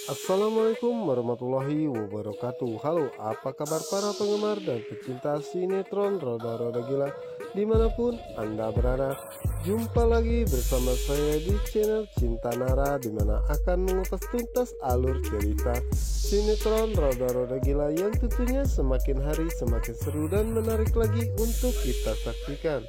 Assalamualaikum warahmatullahi wabarakatuh. Halo, apa kabar para penggemar dan pecinta sinetron Roda-Roda Gila dimanapun Anda berada. Jumpa lagi bersama saya di channel Cinta Nara, dimana akan mengupas tuntas alur cerita sinetron Roda-Roda Gila yang tentunya semakin hari semakin seru dan menarik lagi untuk kita saksikan.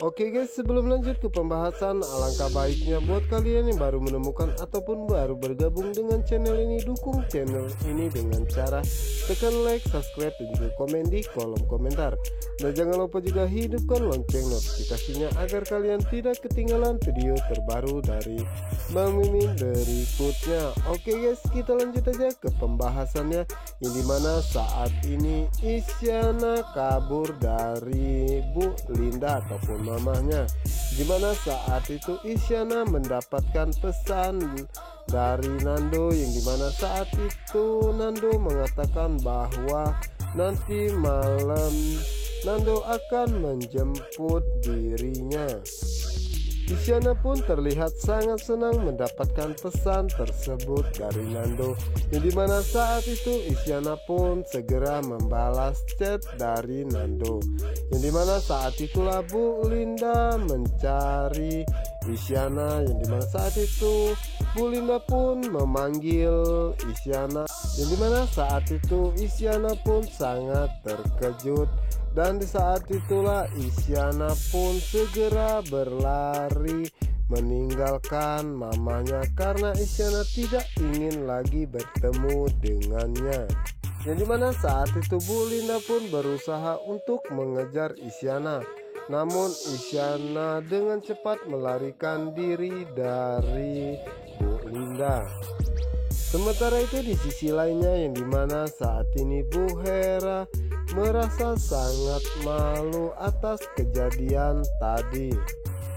Oke guys, sebelum lanjut ke pembahasan, alangkah baiknya buat kalian yang baru menemukan ataupun baru bergabung dengan channel ini, dukung channel ini dengan cara tekan like, subscribe, dan juga komen di kolom komentar. Dan jangan lupa juga hidupkan lonceng notifikasinya agar kalian tidak ketinggalan video terbaru dari Bang Mimin berikutnya. Oke guys, kita lanjut aja ke pembahasannya, yang dimana saat ini Isyana kabur dari Bu Linda ataupun mamahnya, dimana saat itu Isyana mendapatkan pesan dari Nando, yang dimana saat itu Nando mengatakan bahwa nanti malam Nando akan menjemput dirinya. Isyana pun terlihat sangat senang mendapatkan pesan tersebut dari Nando, yang dimana saat itu Isyana pun segera membalas chat dari Nando, yang dimana saat itulah Bu Linda mencari Isyana, yang dimana saat itu Bu Linda pun memanggil Isyana, yang dimana saat itu Isyana pun sangat terkejut. Dan di saat itulah Isyana pun segera berlari meninggalkan mamanya, karena Isyana tidak ingin lagi bertemu dengannya. Yang dimana saat itu Bu Linda pun berusaha untuk mengejar Isyana, namun Isyana dengan cepat melarikan diri dari Bu Linda. Sementara itu di sisi lainnya, yang dimana saat ini Bu Hera merasa sangat malu atas kejadian tadi,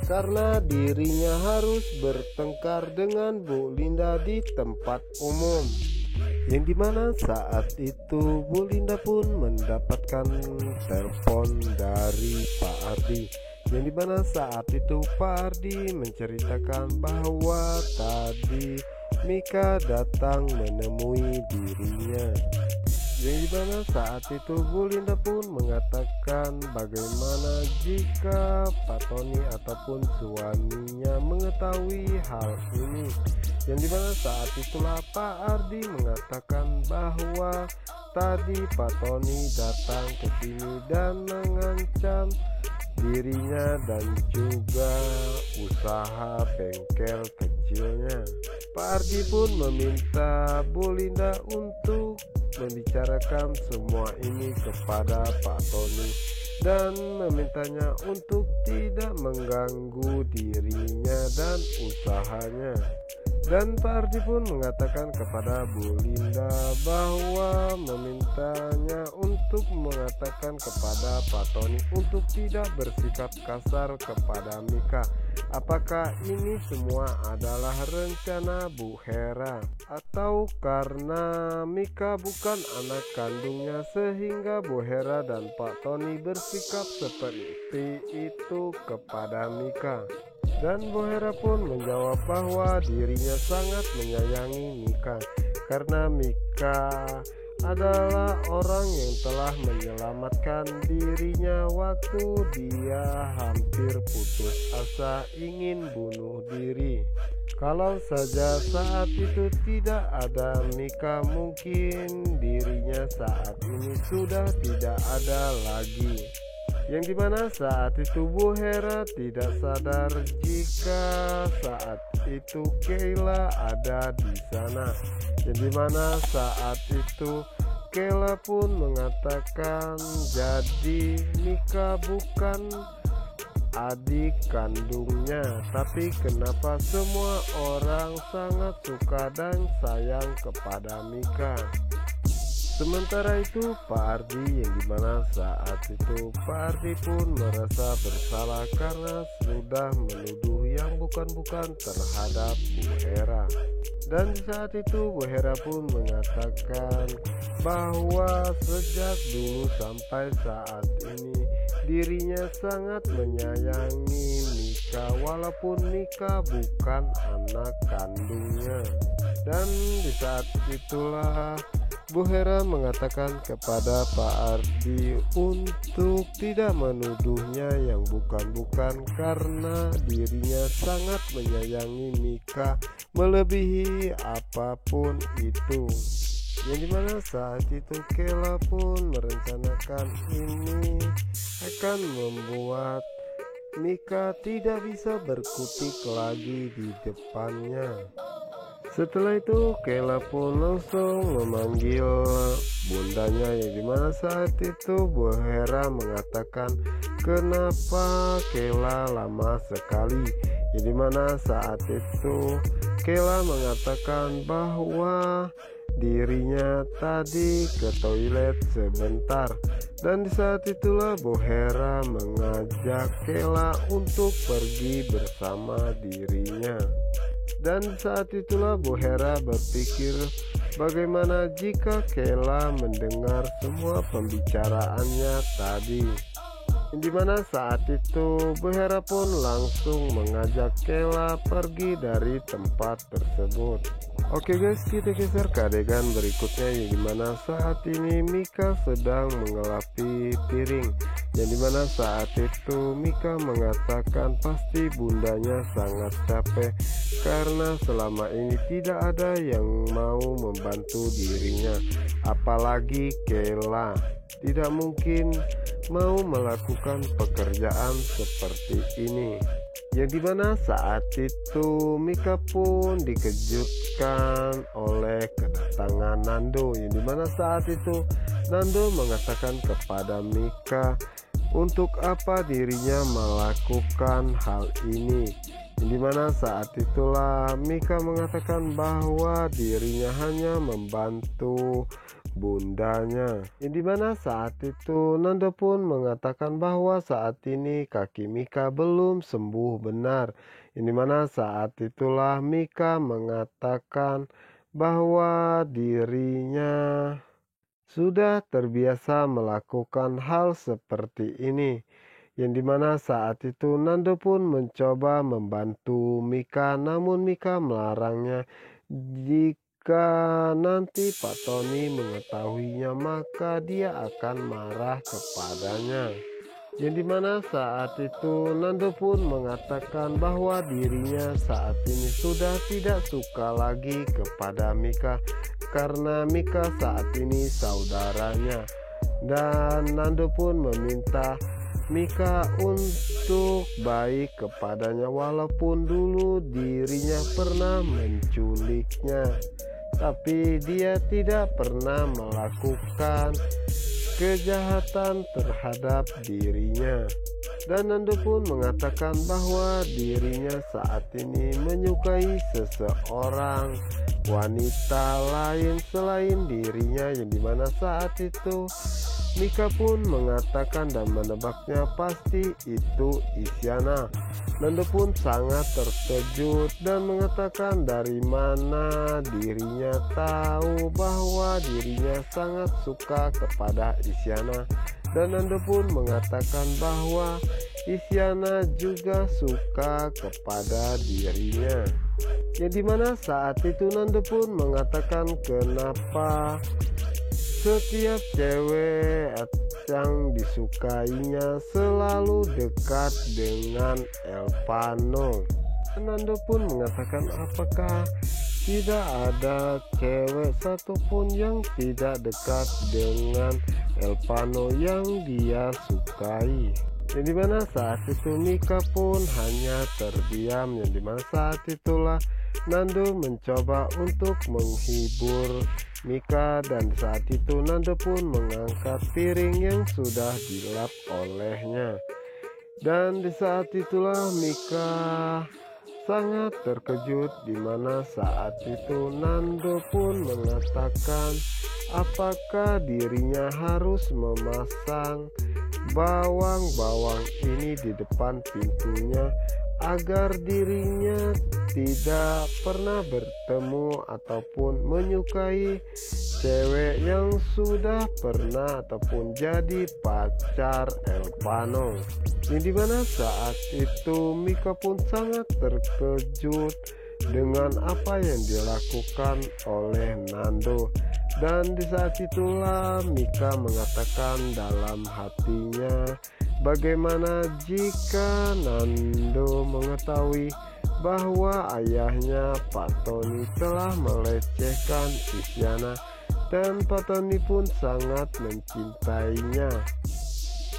karena dirinya harus bertengkar dengan Bu Linda di tempat umum. Yang dimana saat itu Bu Linda pun mendapatkan telepon dari Pak Ardi, yang dimana saat itu Pak Ardi menceritakan bahwa tadi Mika datang menemui dirinya. Yang dimana saat itu Bu Linda pun mengatakan bagaimana jika Pak Tony ataupun suaminya mengetahui hal ini. Yang dimana saat itulah Pak Ardi mengatakan bahwa tadi Pak Tony datang ke sini dan mengancam dirinya dan juga usaha bengkel kecilnya. Pak Ardi pun meminta Bu Linda untuk membicarakan semua ini kepada Pak Tony dan memintanya untuk tidak mengganggu dirinya dan usahanya. Dan Pak Ardi pun mengatakan kepada Bu Linda bahwa memintanya untuk mengatakan kepada Pak Tony untuk tidak bersikap kasar kepada Mika. Apakah ini semua adalah rencana Bu Hera, atau karena Mika bukan anak kandungnya sehingga Bu Hera dan Pak Tony bersikap seperti itu kepada Mika? Dan Bu Hera pun menjawab bahwa dirinya sangat menyayangi Mika, karena Mika adalah orang yang telah menyelamatkan dirinya waktu dia hampir putus asa ingin bunuh diri. Kalau saja saat itu tidak ada Mika, mungkin dirinya saat ini sudah tidak ada lagi. Yang dimana saat itu Bu Hera tidak sadar jika saat itu Keila ada di sana. Yang dimana saat itu Keila pun mengatakan jadi Mika bukan adik kandungnya, tapi kenapa semua orang sangat suka dan sayang kepada Mika. Sementara itu Pak Ardi, yang dimana saat itu Pak Ardi pun merasa bersalah karena sudah menuduh yang bukan-bukan terhadap Bu Hera. Dan di saat itu Bu Hera pun mengatakan bahwa sejak dulu sampai saat ini dirinya sangat menyayangi Mika, walaupun Mika bukan anak kandungnya. Dan di saat itulah Bu Hera mengatakan kepada Pak Ardi untuk tidak menuduhnya yang bukan-bukan karena dirinya sangat menyayangi Mika melebihi apapun itu. Yang dimana saat itu Kela pun merencanakan ini akan membuat Mika tidak bisa berkutik lagi di depannya. Setelah itu Kela pun langsung memanggil bundanya, yang dimana saat itu Bu Hera mengatakan kenapa Kela lama sekali. Yang dimana saat itu Kela mengatakan bahwa dirinya tadi ke toilet sebentar. Dan di saat itulah Bu Hera mengajak Kela untuk pergi bersama dirinya. Dan saat itulah Bu Hera berpikir bagaimana jika Kela mendengar semua pembicaraannya tadi. Dimana saat itu Bu Hera pun langsung mengajak Kela pergi dari tempat tersebut. Oke guys, kita geser ke adegan berikutnya, yang dimana saat ini Mika sedang mengelapi piring. Yang dimana saat itu Mika mengatakan pasti bundanya sangat capek karena selama ini tidak ada yang mau membantu dirinya, apalagi Kela tidak mungkin mau melakukan pekerjaan seperti ini. Yang dimana saat itu Mika pun dikejutkan oleh kedatangan Nando. Yang dimana saat itu Nando mengatakan kepada Mika untuk apa dirinya melakukan hal ini. Yang dimana saat itulah Mika mengatakan bahwa dirinya hanya membantu bundanya. Yang dimana saat itu Nando pun mengatakan bahwa saat ini kaki Mika belum sembuh benar. Yang dimana saat itulah Mika mengatakan bahwa dirinya sudah terbiasa melakukan hal seperti ini. Yang dimana saat itu Nando pun mencoba membantu Mika, namun Mika melarangnya. Jika nanti Pak Tony mengetahuinya maka dia akan marah kepadanya. Yang dimana saat itu Nando pun mengatakan bahwa dirinya saat ini sudah tidak suka lagi kepada Mika karena Mika saat ini saudaranya. Dan Nando pun meminta Mika untuk baik kepadanya walaupun dulu dirinya pernah menculiknya, tapi dia tidak pernah melakukan kejahatan terhadap dirinya. Dan Nando pun mengatakan bahwa dirinya saat ini menyukai seseorang wanita lain selain dirinya. Yang dimana saat itu Mika pun mengatakan dan menebaknya pasti itu Isyana. Nando pun sangat terkejut dan mengatakan dari mana dirinya tahu bahwa dirinya sangat suka kepada Isyana. Dan Nando pun mengatakan bahwa Isyana juga suka kepada dirinya. Yang dimana saat itu Nando pun mengatakan kenapa setiap cewek yang disukainya selalu dekat dengan Elpano. Nando pun mengatakan apakah tidak ada cewek satupun yang tidak dekat dengan Elpano yang dia sukai. Yang dimana saat itu Mika pun hanya terdiam. Yang dimana saat itulah Nando mencoba untuk menghibur Mika, dan saat itu Nando pun mengangkat piring yang sudah dilap olehnya. Dan di saat itulah Mika sangat terkejut, dimana saat itu Nando pun mengatakan apakah dirinya harus memasang bawang-bawang ini di depan pintunya agar dirinya tidak pernah bertemu ataupun menyukai cewek yang sudah pernah ataupun jadi pacar Elpano. Yang dimana saat itu Mika pun sangat terkejut dengan apa yang dilakukan oleh Nando. Dan di saat itulah Mika mengatakan dalam hatinya, bagaimana jika Nando mengetahui bahwa ayahnya Pak Tony telah melecehkan Isyana, dan Pak Tony pun sangat mencintainya.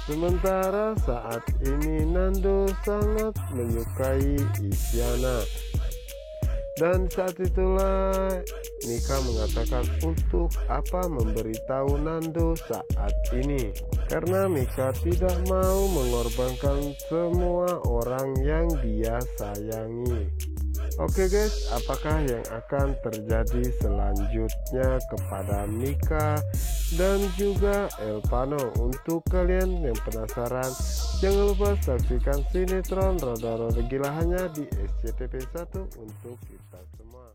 Sementara saat ini Nando sangat menyukai Isyana. Dan saat itulah Mika mengatakan untuk apa memberitahu Nando saat ini, karena Mika tidak mau mengorbankan semua orang yang dia sayangi. Oke guys, apakah yang akan terjadi selanjutnya kepada Mika dan juga Elpano? Untuk kalian yang penasaran, jangan lupa saksikan sinetron Roda-Roda Gila hanya di SCTV 1 untuk kita semua.